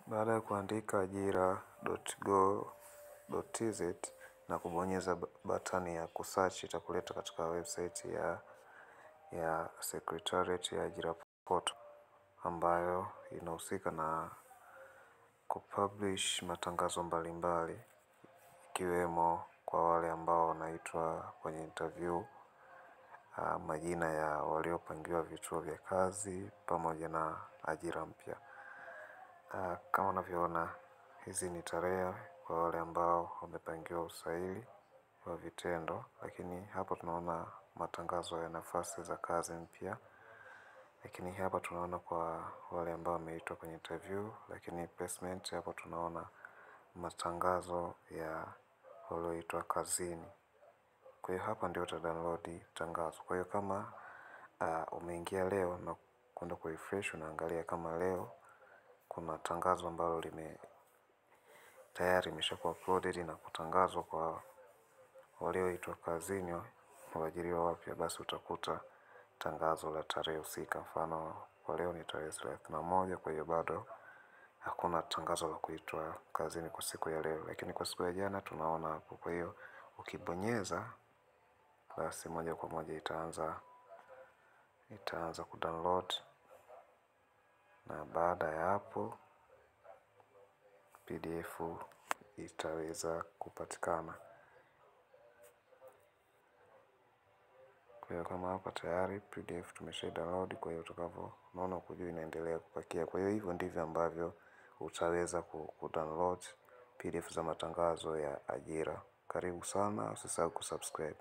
Baada ya kuandika ajira.go.tz na kubonyeza batani ya kusearch, itakuleta katika website ya Secretariat ya Ajira Portal ambayo inahusika na kupublish matangazo mbalimbali, ikiwemo kwa wale ambao wanaitwa kwenye interview, majina ya waliopangiwa vituo vya kazi pamoja na ajira mpya. Kama unavyoona, hizi ni tarehe kwa wale ambao wamepangiwa usaili wa vitendo, lakini hapa tunaona matangazo ya nafasi za kazi mpya. Lakini hapa tunaona kwa wale ambao wameitwa kwenye interview, lakini placement hapa tunaona matangazo ya walioitwa kazini. Kwa hiyo hapa ndio utadownload tangazo. Kwa hiyo kama umeingia leo na kwenda kurefresh, unaangalia kama leo kuna tangazo ambalo tayari imeshakuwa uploaded na kutangazwa kwa walioitwa kazini, waajiriwa wapya, basi utakuta tangazo la tarehe husika. Mfano kwa leo ni tarehe 31, kwa hiyo bado hakuna tangazo la kuitwa kazini kwa siku ya leo, lakini kwa siku ya jana tunaona hapo. Kwa hiyo ukibonyeza, basi moja kwa moja itaanza kudownload, na baada ya hapo PDF itaweza kupatikana. Kwa hiyo kama hapa tayari PDF tumesha download, kwa hiyo utakavyoona huko juu inaendelea kupakia. Kwa hiyo hivyo ndivyo ambavyo utaweza kudownload PDF za matangazo ya ajira. Karibu sana, usisahau kusubscribe.